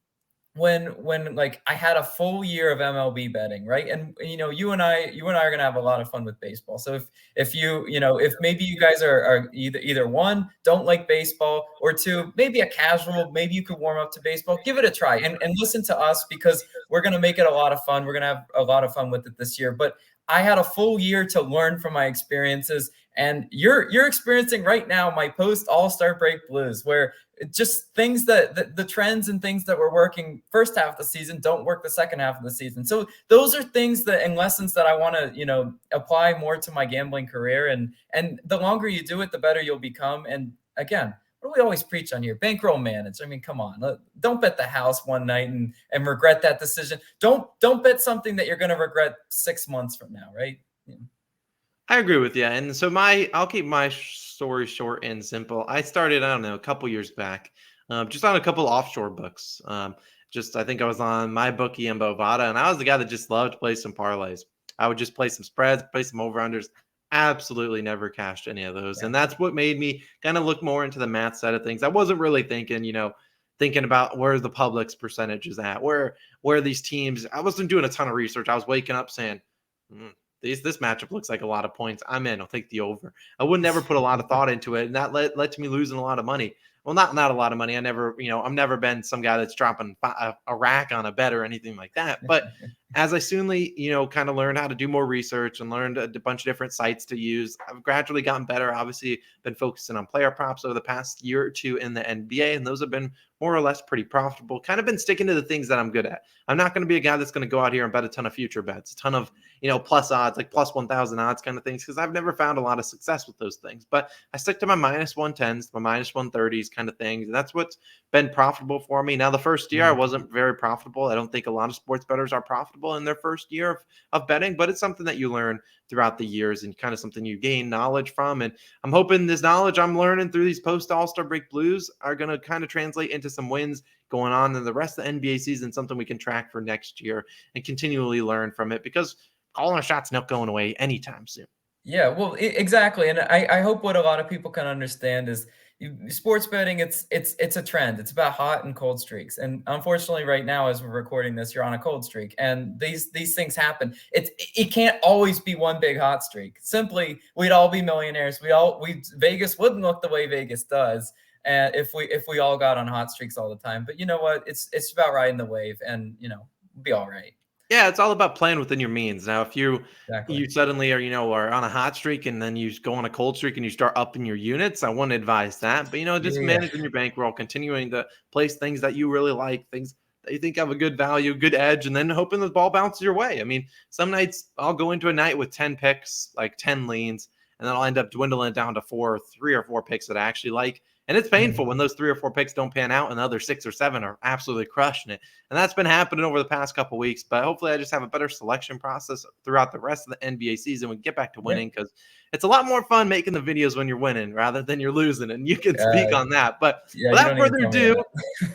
when like I had a full year of MLB betting, right? And you and I are gonna have a lot of fun with baseball. So if maybe you guys are either one, don't like baseball, or two, maybe a casual, maybe you could warm up to baseball, give it a try and listen to us because we're gonna make it a lot of fun. We're gonna have a lot of fun with it this year. But I had a full year to learn from my experiences, and you're experiencing right now my post All-Star break blues, where just things that the trends and things that were working first half of the season don't work the second half of the season. So those are things that and lessons that I want to apply more to my gambling career, and the longer you do it, the better you'll become. And again, what do we always preach on here? Bankroll manage. I mean, come on. Don't bet the house one night and regret that decision. Don't bet something that you're going to regret 6 months from now, right? Yeah. I agree with you. And so I'll keep my story short and simple. I started, I don't know, a couple years back, just on a couple offshore books. I think I was on MyBookie and Bovada, and I was the guy that just loved to play some parlays. I would just play some spreads, play some over-unders. Absolutely never cashed any of those. Yeah. And that's what made me kind of look more into the math side of things. I wasn't really thinking about where the public's percentage is at, where these teams. I wasn't doing a ton of research. I was waking up saying, this matchup looks like a lot of points. I'm in. I'll take the over. I would never put a lot of thought into it, and that led to me losing a lot of money. well, not a lot of money. I never, I've never been some guy that's dropping a rack on a bet or anything like that. But as I soonly, kind of learned how to do more research and learned a bunch of different sites to use, I've gradually gotten better. Obviously, been focusing on player props over the past year or two in the NBA, and those have been more or less pretty profitable. Kind of been sticking to the things that I'm good at. I'm not going to be a guy that's going to go out here and bet a ton of future bets, a ton of, plus odds, like plus 1,000 odds kind of things, because I've never found a lot of success with those things. But I stick to my minus 110s, my minus 130s kind of things. And that's what's been profitable for me. Now, the first year I wasn't very profitable. I don't think a lot of sports bettors are profitable in their first year of betting, but it's something that you learn throughout the years and kind of something you gain knowledge from. And I'm hoping this knowledge I'm learning through these post All-Star break blues are going to kind of translate into some wins going on in the rest of the NBA season, something we can track for next year and continually learn from it, because calling a shot's not going away anytime soon. Yeah, well, exactly. And I hope what a lot of people can understand is sports betting, it's a trend. It's about hot and cold streaks. And unfortunately, right now, as we're recording this, you're on a cold streak. And these things happen. It can't always be one big hot streak. Simply, we'd all be millionaires. Vegas wouldn't look the way Vegas does. And if we all got on hot streaks all the time. But you know what? It's about riding the wave, and be all right. Yeah, it's all about playing within your means. Now, if you Exactly. suddenly are on a hot streak and then you go on a cold streak and you start upping your units, I wouldn't advise that. But just Yeah. managing your bankroll, continuing to place things that you really like, things that you think have a good value, good edge, and then hoping the ball bounces your way. I mean, some nights I'll go into a night with 10 picks, like 10 leans, and then I'll end up dwindling it down to 3 or 4 picks that I actually like. And it's painful when those 3 or 4 picks don't pan out and the other 6 or 7 are absolutely crushing it. And that's been happening over the past couple of weeks. But hopefully I just have a better selection process throughout the rest of the NBA season. We can get back to winning, because it's a lot more fun making the videos when you're winning rather than you're losing. And you can speak on that. But without further ado,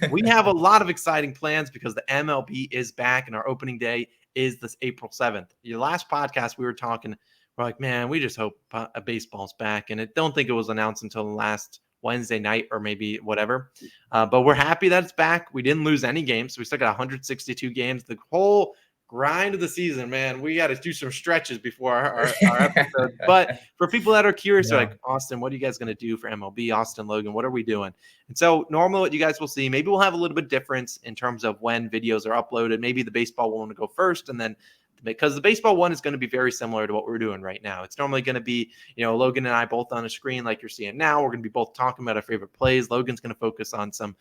we have a lot of exciting plans, because the MLB is back and our opening day is this April 7th. Your last podcast, we were talking, we're like, man, we just hope baseball's back. And I don't think it was announced until the last Wednesday night or maybe whatever. But we're happy that it's back. We didn't lose any games. So we still got 162 games. The whole grind of the season, man, we got to do some stretches before our episode. But for people that are curious, they're like, Austin, what are you guys going to do for MLB? Austin, Logan, what are we doing? And so normally what you guys will see, maybe we'll have a little bit difference in terms of when videos are uploaded. Maybe the baseball one will go first, and then because the baseball one is going to be very similar to what we're doing right now. It's normally going to be, Logan and I both on a screen like you're seeing now. We're going to be both talking about our favorite plays. Logan's going to focus on some,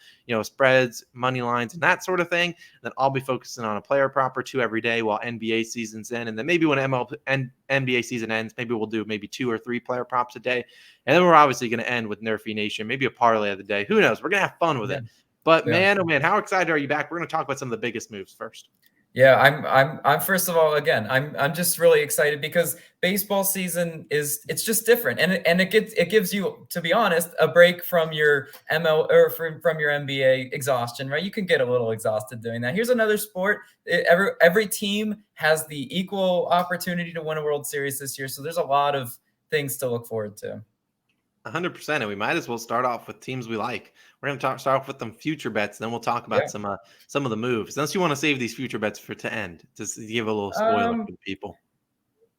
spreads, money lines, and that sort of thing. And then I'll be focusing on a player prop or two every day while NBA season's in. And then maybe when NBA season ends, maybe we'll do maybe 2 or 3 player props a day. And then we're obviously going to end with Nerfy Nation, maybe a parlay of the day. Who knows? We're going to have fun with it. But man, oh man, how excited are you back? We're going to talk about some of the biggest moves first. Yeah, I'm first of all, again, I'm just really excited because baseball season it's just different, and it gives you, to be honest, a break from your ML or from your NBA exhaustion, right? You can get a little exhausted doing that. Here's another sport. Every team has the equal opportunity to win a World Series this year, so there's a lot of things to look forward to. 100%, and we might as well start off with teams we like. We're going to start off with some future bets, then we'll talk about some of the moves. Unless you want to save these future bets to end, just to give a little spoiler for the people.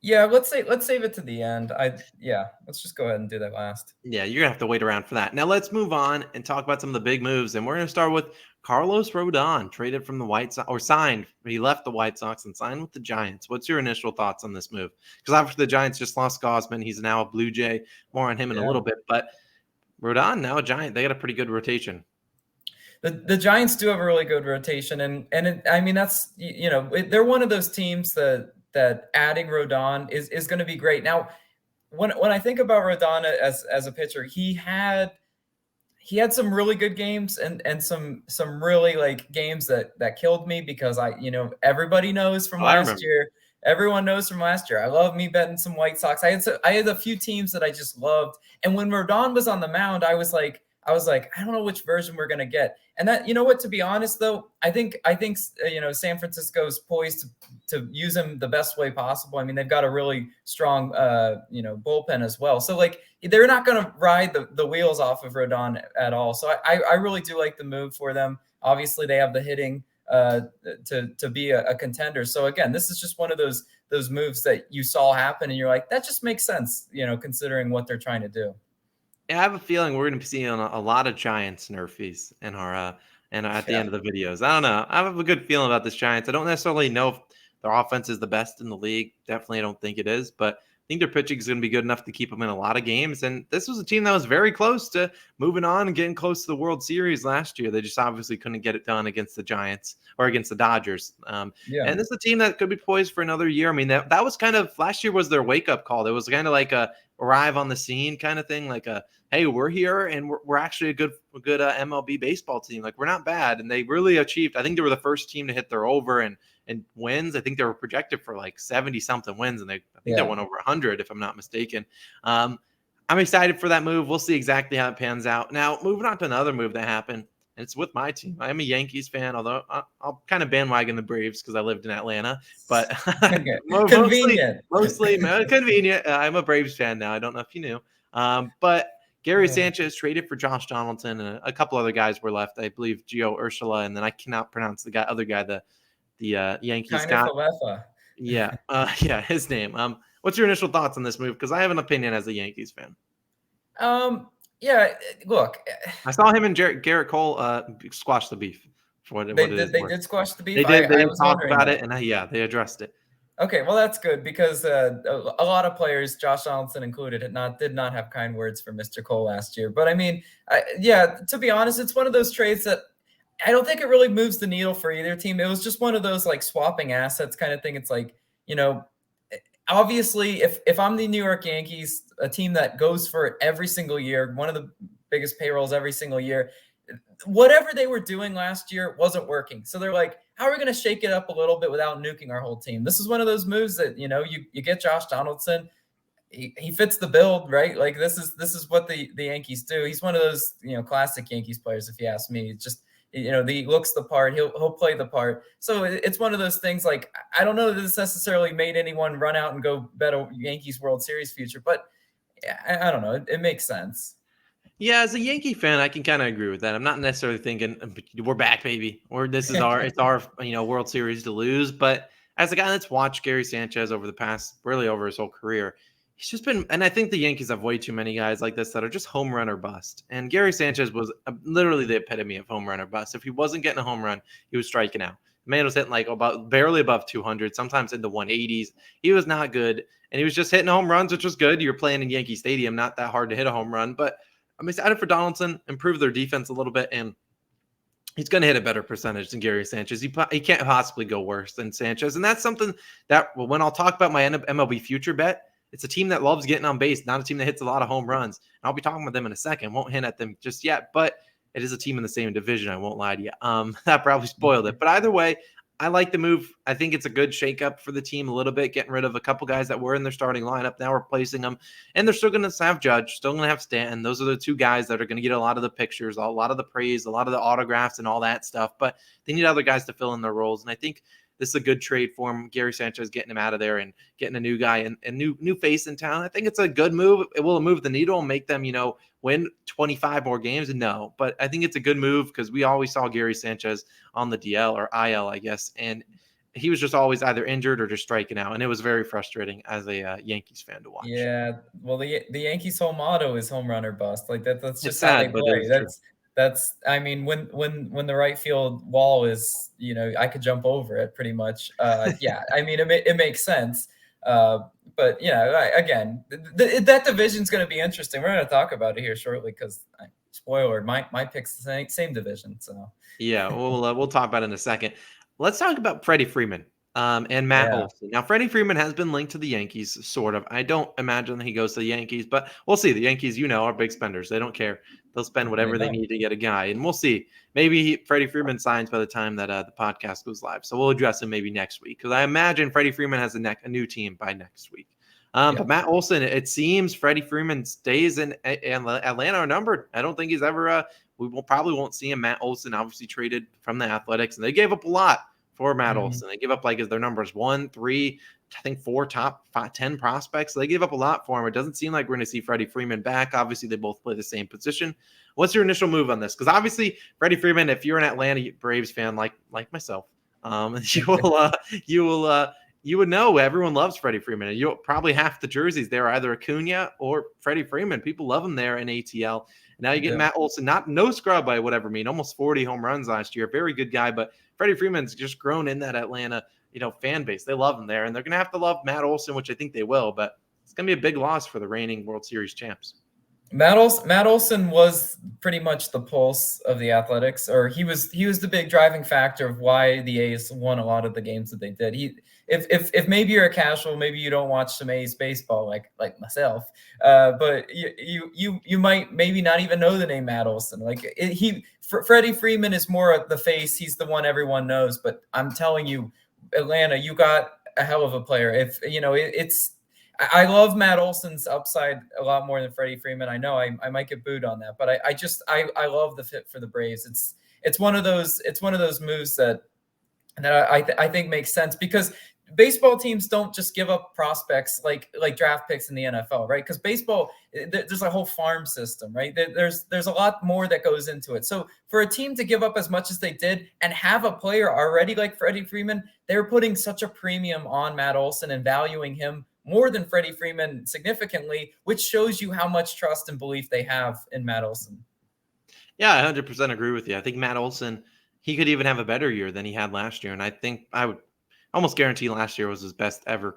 Yeah, let's save it to the end. Let's just go ahead and do that last. Yeah, you're gonna have to wait around for that. Now let's move on and talk about some of the big moves, and we're gonna start with Carlos Rodon, traded from the White Sox, or signed. He left the White Sox and signed with the Giants. What's your initial thoughts on this move? Because obviously the Giants just lost Gosman. He's now a Blue Jay. More on him in a little bit, but Rodon now a Giant. They got a pretty good rotation. The Giants do have a really good rotation, and I mean that's they're one of those teams that adding Rodon is going to be great. Now, when I think about Rodon as a pitcher, he had some really good games and some really like games that killed me because everybody knows from last year. Everyone knows from last year. I love me betting some White Sox. I had a few teams that I just loved, and when Rodon was on the mound, I was like, I don't know which version we're going to get. And that, to be honest, though, I think San Francisco's poised to use him the best way possible. I mean, they've got a really strong, bullpen as well. So like, they're not going to ride the wheels off of Rodon at all. So I really do like the move for them. Obviously they have the hitting to be a contender. So again, this is just one of those moves that you saw happen and you're like, that just makes sense, considering what they're trying to do. I have a feeling we're going to be seeing a lot of Giants nerfies in our and at the Yeah. end of the videos. I don't know. I have a good feeling about this Giants. I don't necessarily know if their offense is the best in the league. Definitely, I don't think it is, but I think their pitching is going to be good enough to keep them in a lot of games. And this was a team that was very close to moving on and getting close to the World Series last year. They just obviously couldn't get it done against the Giants or against the Dodgers. Yeah. And this is a team that could be poised for another year. I mean, that was kind of last year was their wake up call. It was kind of like a arrive on the scene kind of thing, like a hey, we're here and we're actually a good MLB baseball team. Like we're not bad, and they really achieved. I think they were the first team to hit their over and wins. I think they were projected for like 70 something wins, and I think they went over 100 if I'm not mistaken. I'm excited for that move. We'll see exactly how it pans out. Now, moving on to another move that happened, and it's with my team. I am a Yankees fan, although I'll kind of bandwagon the Braves because I lived in Atlanta. But Convenient. mostly convenient. I'm a Braves fan now. I don't know if you knew. But Gary Sanchez traded for Josh Donaldson, and a couple other guys were left. I believe Gio Urshela, and then I cannot pronounce the other guy, the Yankees got. Yeah, his name. What's your initial thoughts on this move? Because I have an opinion as a Yankees fan. Yeah, look. I saw him and Garrett Cole squash the beef. They did squash the beef. They did. They talked about it, and they addressed it. Okay, well that's good because a lot of players, Josh Donaldson included, did not have kind words for Mr. Cole last year. But I mean, to be honest, it's one of those trades that I don't think it really moves the needle for either team. It was just one of those like swapping assets kind of thing. It's like, obviously, if I'm the New York Yankees, a team that goes for it every single year, one of the biggest payrolls every single year, whatever they were doing last year wasn't working. So they're like, how are we going to shake it up a little bit without nuking our whole team? This is one of those moves that, you get Josh Donaldson. He fits the build, right? Like this is what the Yankees do. He's one of those, classic Yankees players, if you ask me. It's just, he looks the part. He'll play the part. So it's one of those things. Like, I don't know that this necessarily made anyone run out and go bet a Yankees World Series future, but I don't know. It makes sense. Yeah, as a Yankee fan, I can kind of agree with that. I'm not necessarily thinking we're back, baby, or this is our World Series to lose. But as a guy that's watched Gary Sanchez over the past, really over his whole career, he's just been, and I think the Yankees have way too many guys like this that are just home run or bust. And Gary Sanchez was literally the epitome of home run or bust. If he wasn't getting a home run, he was striking out. The man was hitting like barely above 200, sometimes in the 180s. He was not good, and he was just hitting home runs, which was good. You're playing in Yankee Stadium, not that hard to hit a home run, but I'm excited for Donaldson, improve their defense a little bit, and he's going to hit a better percentage than Gary Sanchez. He can't possibly go worse than Sanchez, and that's something that when I'll talk about my MLB future bet, it's a team that loves getting on base, not a team that hits a lot of home runs. And I'll be talking about them in a second. Won't hint at them just yet, but it is a team in the same division. I won't lie to you. That probably spoiled it, but either way, I like the move. I think it's a good shakeup for the team a little bit, getting rid of a couple guys that were in their starting lineup, now replacing them. And they're still going to have Judge, still going to have Stanton. Those are the two guys that are going to get a lot of the pictures, a lot of the praise, a lot of the autographs and all that stuff. But they need other guys to fill in their roles. And I think this is a good trade for him. Gary Sanchez getting him out of there and getting a new guy and new face in town. I think it's a good move. It will move the needle and make them, win 25 more games. No, but I think it's a good move because we always saw Gary Sanchez on the DL or IL, I guess. And he was just always either injured or just striking out. And it was very frustrating as a Yankees fan to watch. Yeah. Well, the Yankees' whole motto is home run or bust. Like that's just sad, how they play. That's I mean, when the right field wall is, I could jump over it pretty much. Yeah, I mean, it makes sense. But again, that division's going to be interesting. We're going to talk about it here shortly because, spoiler, my pick's the same division. So yeah, we'll talk about it in a second. Let's talk about Freddie Freeman and Matt Olson. Now, Freddie Freeman has been linked to the Yankees, sort of. I don't imagine that he goes to the Yankees, but we'll see. The Yankees, are big spenders. They don't care. They'll spend whatever they need to get a guy, and we'll see. Maybe Freddie Freeman signs by the time that the podcast goes live. So we'll address him maybe next week because I imagine Freddie Freeman has a new team by next week. But Matt Olson, it seems Freddie Freeman stays in Atlanta are numbered. I don't think he's ever probably won't see him. Matt Olson obviously traded from the Athletics, and they gave up a lot for Matt Olson. They give up their numbers 1, 3, I think 4 top 10 prospects. So they gave up a lot for him. It doesn't seem like we're going to see Freddie Freeman back. Obviously, they both play the same position. What's your initial move on this? Because obviously, Freddie Freeman, if you're an Atlanta Braves fan like myself, you will you would know everyone loves Freddie Freeman. And you probably half the jerseys there are either Acuna or Freddie Freeman. People love him there in ATL. And now you get Matt Olson, no scrub by whatever mean, almost 40 home runs last year. Very good guy, but Freddie Freeman's just grown in that Atlanta, fan base. They love him there, and they're going to have to love Matt Olson, which I think they will. But it's going to be a big loss for the reigning World Series champs. Matt Olson was pretty much the pulse of the Athletics, or he was the big driving factor of why the A's won a lot of the games that they did. If maybe you're a casual, maybe you don't watch some A's baseball like myself, but you might maybe not even know the name Matt Olson. Freddie Freeman is more of the face. He's the one everyone knows. But I'm telling you, Atlanta, you got a hell of a player. I love Matt Olson's upside a lot more than Freddie Freeman. I know I might get booed on that, but I love the fit for the Braves. It's one of those moves that I think makes sense, because baseball teams don't just give up prospects like draft picks in the NFL, right? Because baseball, there's a whole farm system, right? There's a lot more that goes into it. So for a team to give up as much as they did and have a player already like Freddie Freeman, they're putting such a premium on Matt Olson and valuing him more than Freddie Freeman significantly, which shows you how much trust and belief they have in Matt Olson. Yeah, I 100% agree with you. I think Matt Olson, he could even have a better year than he had last year. And I think I would almost guarantee last year was his best ever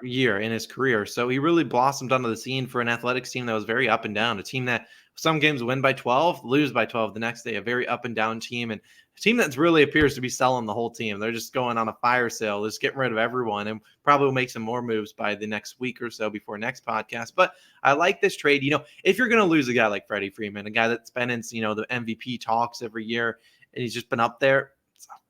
year in his career. So he really blossomed onto the scene for an Athletics team that was very up and down, a team that some games win by 12, lose by 12 the next day, a very up and down team, and a team that really appears to be selling the whole team. They're just going on a fire sale, just getting rid of everyone, and probably will make some more moves by the next week or so before next podcast. But I like this trade. If you're going to lose a guy like Freddie Freeman, a guy that's been in, the MVP talks every year, and he's just been up there,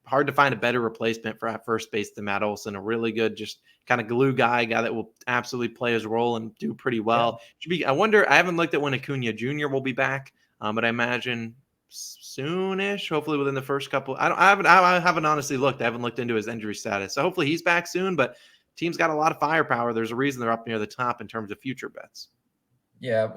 hard to find a better replacement for at first base than Matt Olson, a really good, just kind of glue guy that will absolutely play his role and do pretty well. I wonder, I haven't looked at when Acuna Jr. will be back, but I imagine soonish, hopefully within the first couple. I haven't honestly looked. I haven't looked into his injury status. So hopefully he's back soon, but team's got a lot of firepower. There's a reason they're up near the top in terms of future bets. Yeah,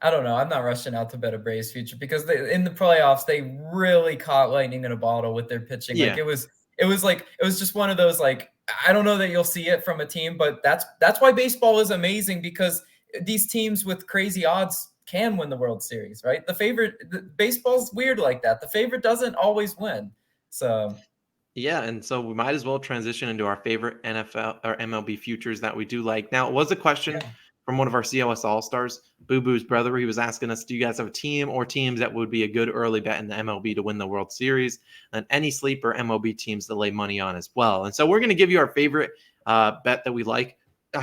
I don't know. I'm not rushing out to bet a Braves future, because in the playoffs they really caught lightning in a bottle with their pitching. Yeah. It was just one of those, I don't know that you'll see it from a team, but that's why baseball is amazing, because these teams with crazy odds can win the World Series, right? Baseball's weird like that. The favorite doesn't always win. So yeah, and so we might as well transition into our favorite NFL or MLB futures that we do like. Now, it was a question from one of our COS All-Stars, Boo Boo's brother. He was asking us, do you guys have a team or teams that would be a good early bet in the MLB to win the World Series? And any sleeper MLB teams to lay money on as well. And so we're going to give you our favorite bet that we like.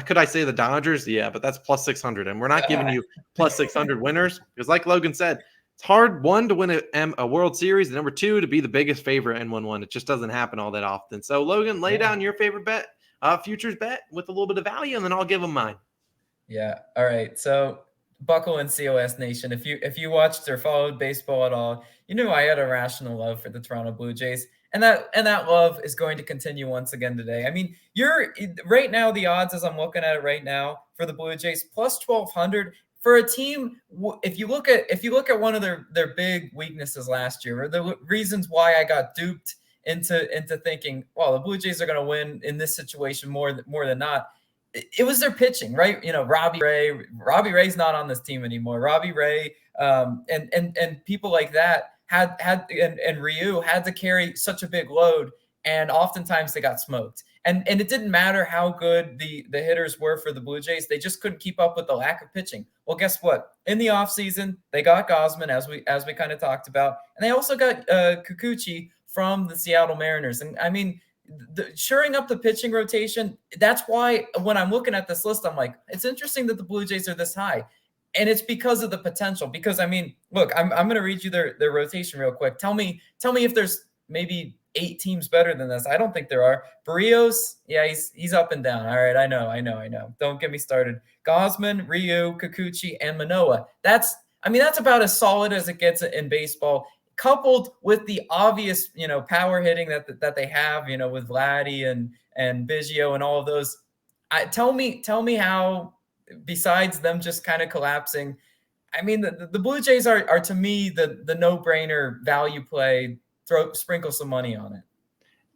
Could I say the Dodgers? Yeah, but that's plus 600. And we're not giving you plus 600 winners, because like Logan said, it's hard, one, to win a World Series, and number two, to be the biggest favorite and win one. It just doesn't happen all that often. So Logan, lay down your favorite bet, futures bet with a little bit of value, and then I'll give them mine. Yeah. All right. So buckle in, COS Nation. If you watched or followed baseball at all, you knew I had a rational love for the Toronto Blue Jays. And that love is going to continue once again today. I mean, you're right now, the odds as I'm looking at it right now for the Blue Jays, plus 1,200 for a team. If you look at one of their big weaknesses last year, or the reasons why I got duped into thinking, well, the Blue Jays are going to win in this situation more than not. It was their pitching, right? Robbie Ray's not on this team anymore. Robbie Ray, and people like that and Ryu had to carry such a big load, and oftentimes they got smoked. And it didn't matter how good the hitters were for the Blue Jays, they just couldn't keep up with the lack of pitching. Well, guess what? In the offseason, they got Gausman, as we kind of talked about, and they also got Kikuchi from the Seattle Mariners. And I mean, shoring up the pitching rotation, that's why when I'm looking at this list, I'm like, it's interesting that the Blue Jays are this high. And it's because of the potential. Because, I mean, look, I'm going to read you their rotation real quick. Tell me if there's maybe 8 teams better than this. I don't think there are. Barrios, yeah, he's up and down. All right, I know. Don't get me started. Gausman, Ryu, Kikuchi, and Manoah. That's about as solid as it gets in baseball, coupled with the obvious, power hitting that they have, with Vladdy and Biggio and all of those. Tell me how, besides them just kind of collapsing, I mean, the Blue Jays are to me the no-brainer value play. Sprinkle some money on it.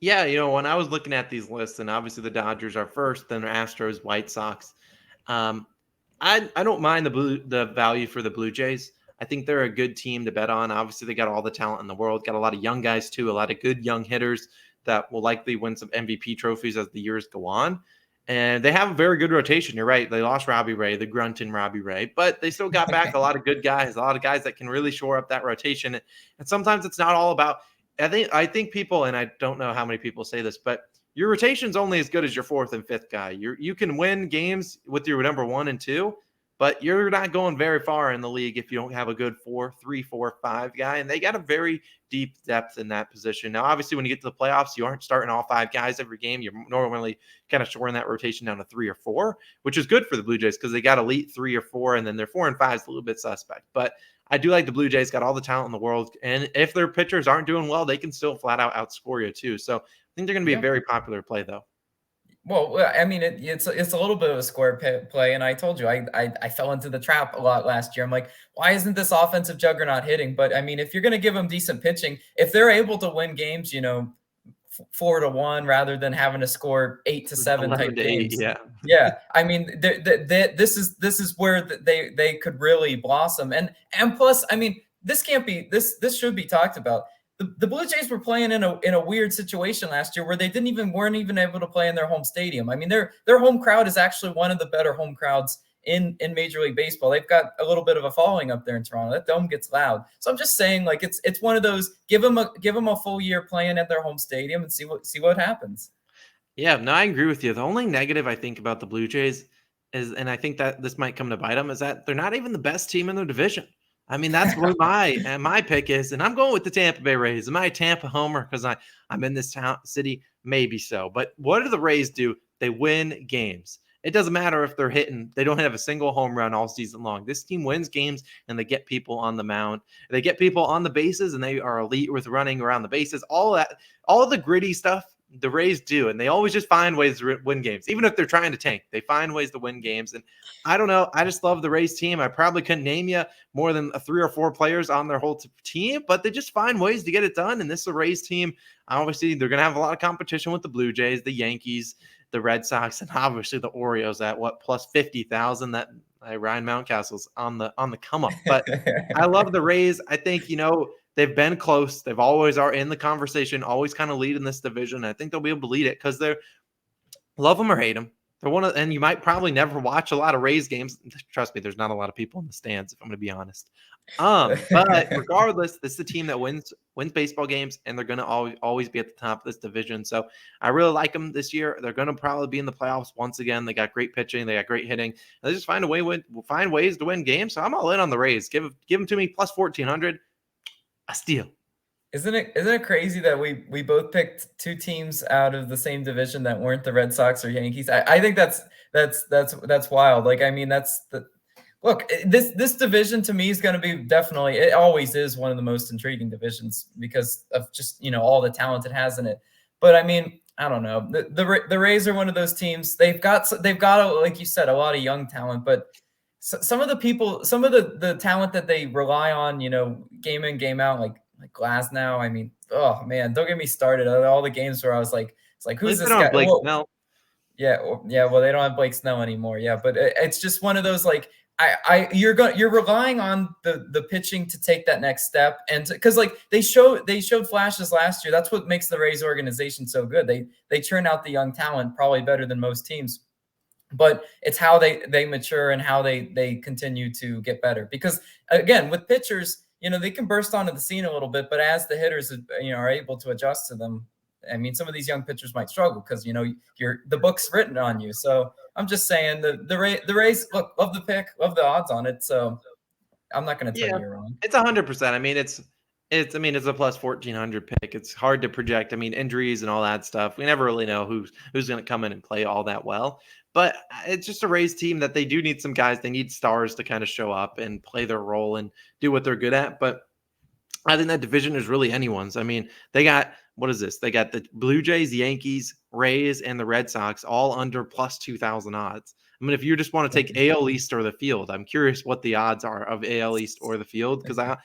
Yeah, when I was looking at these lists, and obviously the Dodgers are first, then Astros, White Sox. Um, I don't mind the value for the Blue Jays. I think they're a good team to bet on. Obviously, they got all the talent in the world, got a lot of young guys too, a lot of good young hitters that will likely win some MVP trophies as the years go on. And they have a very good rotation. You're right. They lost Robbie Ray, the grunting Robbie Ray, but they still got back a lot of good guys, a lot of guys that can really shore up that rotation. And sometimes it's not all about. I think people, and I don't know how many people say this, but your rotation's only as good as your fourth and fifth guy. You can win games with your number 1 and 2, but you're not going very far in the league if you don't have a good 4, 3, 4, 5 guy. And they got a very deep depth in that position. Now, obviously, when you get to the playoffs, you aren't starting all 5 guys every game. You're normally kind of shoring that rotation down to 3 or 4, which is good for the Blue Jays because they got elite 3 or 4, and then their 4 and 5 is a little bit suspect. But I do like the Blue Jays, got all the talent in the world. And if their pitchers aren't doing well, they can still flat out outscore you too. So I think they're going to be a very popular play, though. Well, I mean, it's a little bit of a square play, and I told you I fell into the trap a lot last year. I'm like, why isn't this offensive juggernaut hitting? But I mean, if you're going to give them decent pitching, if they're able to win games, 4-1 rather than having to score 8-7 type games, yeah. I mean, this is where they could really blossom, and plus, I mean, this should be talked about. The Blue Jays were playing in a weird situation last year where they weren't even able to play in their home stadium. I mean, their home crowd is actually one of the better home crowds in Major League Baseball. They've got a little bit of a following up there in Toronto. That dome gets loud. So I'm just saying, like, it's one of those, give them a full year playing at their home stadium and see what happens. Yeah, no, I agree with you. The only negative I think about the Blue Jays is, and I think that this might come to bite them, is that they're not even the best team in their division. I mean, that's where my pick is, and I'm going with the Tampa Bay Rays. Am I a Tampa homer because I'm in this city? Maybe so. But what do the Rays do? They win games. It doesn't matter if they're hitting. They don't have a single home run all season long. This team wins games, and they get people on the mound. They get people on the bases, and they are elite with running around the bases. All that, all of the gritty stuff the Rays do, and they always just find ways to win games. Even if they're trying to tank, they find ways to win games. And I don't know. I just love the Rays team. I probably couldn't name you more than 3 or 4 players on their whole team, but they just find ways to get it done. And this is a Rays team. Obviously, they're going to have a lot of competition with the Blue Jays, the Yankees, the Red Sox, and obviously the Orioles at plus 50,000. That Ryan Mountcastle's on the come up. But I love the Rays. I think they've been close. They've always are in the conversation, always kind of lead in this division. I think they'll be able to lead it because they're love them or hate them. They're and you might probably never watch a lot of Rays games. Trust me, there's not a lot of people in the stands, if I'm going to be honest. But regardless, this is a team that wins baseball games, and they're going to always be at the top of this division. So I really like them this year. They're going to probably be in the playoffs once again. They got great pitching, they got great hitting. They just find ways to win games. So I'm all in on the Rays. Give them to me plus 1,400. A steal. Isn't it crazy that we both picked 2 teams out of the same division that weren't the Red Sox or Yankees? I think that's wild. Like, I mean, look, this division to me is going to be definitely, it always is one of the most intriguing divisions because of just, all the talent it has in it. But I mean, I don't know. The Rays are one of those teams. They've got like you said, a lot of young talent, but some of the talent that they rely on, game in, game out, like Glasnow. I mean, oh man, don't get me started. All the games where I was like, it's like, who's this guy? Blake Snell. Yeah. Well, they don't have Blake Snell anymore. Yeah, but it's just one of those, like, you're relying on the pitching to take that next step, and because like they showed flashes last year. That's what makes the Rays organization so good. They churn out the young talent probably better than most teams. But it's how they mature and how they continue to get better. Because again, with pitchers, they can burst onto the scene a little bit, but as the hitters, are able to adjust to them, I mean, some of these young pitchers might struggle because the book's written on you. So I'm just saying the Rays, look, love the pick, love the odds on it. So I'm not going to tell you you're wrong. It's 100%. I mean, it's a plus 1,400 pick. It's hard to project. I mean, injuries and all that stuff. We never really know who's going to come in and play all that well. But it's just a Rays team that they do need some guys. They need stars to kind of show up and play their role and do what they're good at. But I think that division is really anyone's. I mean, they got, what is this? They got the Blue Jays, Yankees, Rays, and the Red Sox all under plus 2,000 odds. I mean, if you just want to take AL East or the field, I'm curious what the odds are of AL East or the field, because I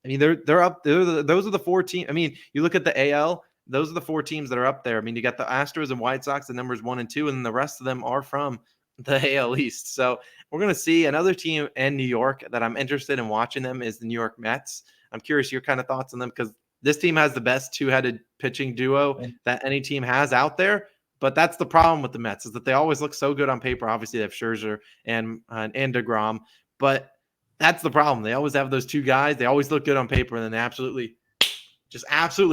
mean, they're up. Those are the 4 teams. I mean, you look at the AL. those are the 4 teams that are up there. I mean, you got the Astros and White Sox, the numbers 1 and 2, and the rest of them are from the AL East. So we're going to see another team in New York that I'm interested in watching them is the New York Mets. I'm curious your kind of thoughts on them because this team has the best two-headed pitching duo that any team has out there. But that's the problem with the Mets is that they always look so good on paper. Obviously, they have Scherzer and DeGrom, but that's the problem. They always have those 2 guys. They always look good on paper, and then they absolutely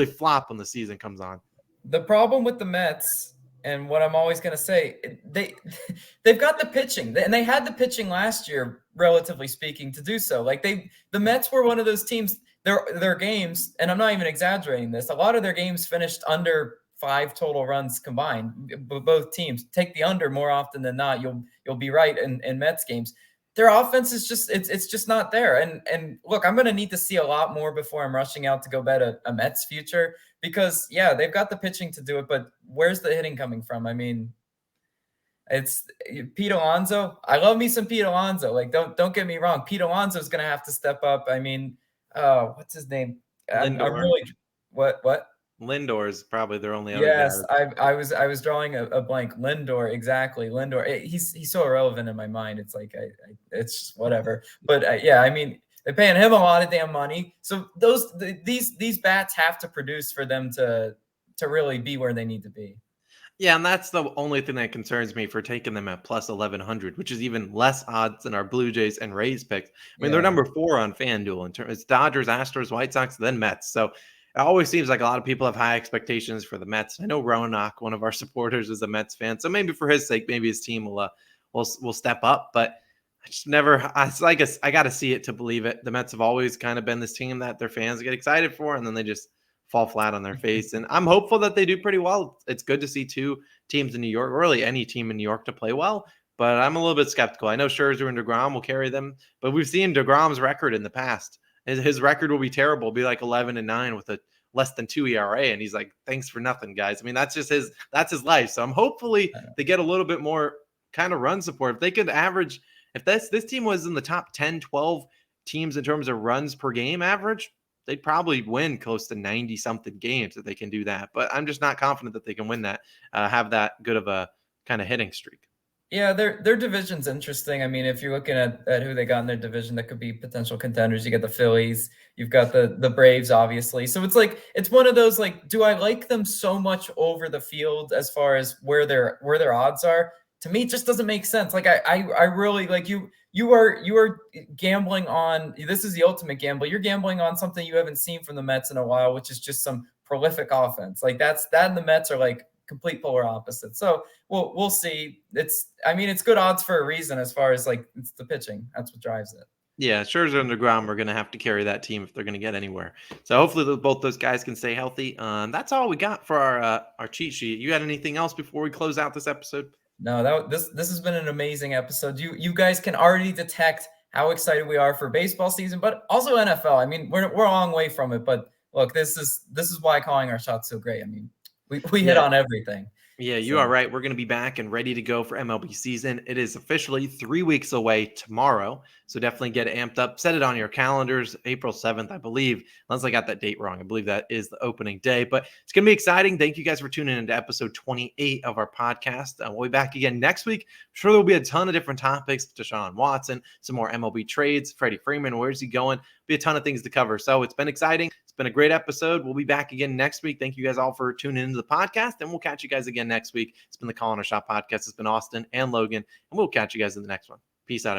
flop when the season comes on. The problem with the Mets, and what I'm always going to say, they've got the pitching, and they had the pitching last year, relatively speaking, to do so. Like the Mets were one of those teams. Their games, and I'm not even exaggerating this, a lot of their games finished under 5 total runs combined. Both teams take the under more often than not. You'll be right in Mets games. Their offense is just it's just not there. And look, I'm going to need to see a lot more before I'm rushing out to go bet a Mets future because yeah, they've got the pitching to do it, but where's the hitting coming from? I mean, it's Pete Alonso. I love me some Pete Alonso. Like don't get me wrong, Pete Alonso is going to have to step up. I mean, what's his name? I'm really what? Lindor is probably their only other Yes, guy. I was drawing a blank. Lindor, exactly. Lindor. He's so irrelevant in my mind. It's like it's just whatever. But yeah, I mean, they're paying him a lot of damn money. So these bats have to produce for them to really be where they need to be. Yeah, and that's the only thing that concerns me for taking them at plus 1,100, which is even less odds than our Blue Jays and Rays picks. I mean, they're number 4 on FanDuel in terms. It's Dodgers, Astros, White Sox, then Mets. So it always seems like a lot of people have high expectations for the Mets. I know Ronak, one of our supporters, is a Mets fan, so maybe for his sake, maybe his team will step up. But I just never. I guess I got to see it to believe it. The Mets have always kind of been this team that their fans get excited for, and then they just fall flat on their face. And I'm hopeful that they do pretty well. It's good to see 2 teams in New York, or really any team in New York, to play well. But I'm a little bit skeptical. I know Scherzer and DeGrom will carry them, but we've seen DeGrom's record in the past. His record will be terrible. It'll be like 11-9 with a less than 2 ERA. And he's like, thanks for nothing, guys. I mean, that's his life. So I'm hopefully they get a little bit more kind of run support. If they could average, if this team was in the top 10, 12 teams in terms of runs per game average, they'd probably win close to 90 something games if they can do that. But I'm just not confident that they can win that, have that good of a kind of hitting streak. Yeah, their division's interesting. I mean, if you're looking at who they got in their division that could be potential contenders, you got the Phillies, you've got the Braves, obviously. So it's like it's one of those like, do I like them so much over the field as far as where their odds are? To me, it just doesn't make sense. Like I really like you are gambling on, this is the ultimate gamble. You're gambling on something you haven't seen from the Mets in a while, which is just some prolific offense. Like that and the Mets are like complete polar opposites. So we'll see. It's good odds for a reason as far as like it's the pitching. That's what drives it. Yeah, Scherzer and DeGrom are going to have to carry that team if they're going to get anywhere. So hopefully both those guys can stay healthy. That's all we got for our cheat sheet. You got anything else before we close out this episode? No, this has been an amazing episode. You guys can already detect how excited we are for baseball season, but also NFL. I mean, we're a long way from it, but look, this is why calling our shots so great. I mean, we hit on everything. Yeah, you are right. We're going to be back and ready to go for MLB season. It is officially 3 weeks away tomorrow. So definitely get amped up. Set it on your calendars, April 7th, I believe. Unless I got that date wrong. I believe that is the opening day. But it's going to be exciting. Thank you guys for tuning in to episode 28 of our podcast. We'll be back again next week. I'm sure there'll be a ton of different topics. Deshaun Watson, some more MLB trades. Freddie Freeman, where's he going? Be a ton of things to cover. So it's been exciting. It's been a great episode. We'll be back again next week. Thank you guys all for tuning into the podcast, and we'll catch you guys again next week. It's been the Call on a Shot podcast. It's been Austin and Logan, and we'll catch you guys in the next one. Peace out, everyone.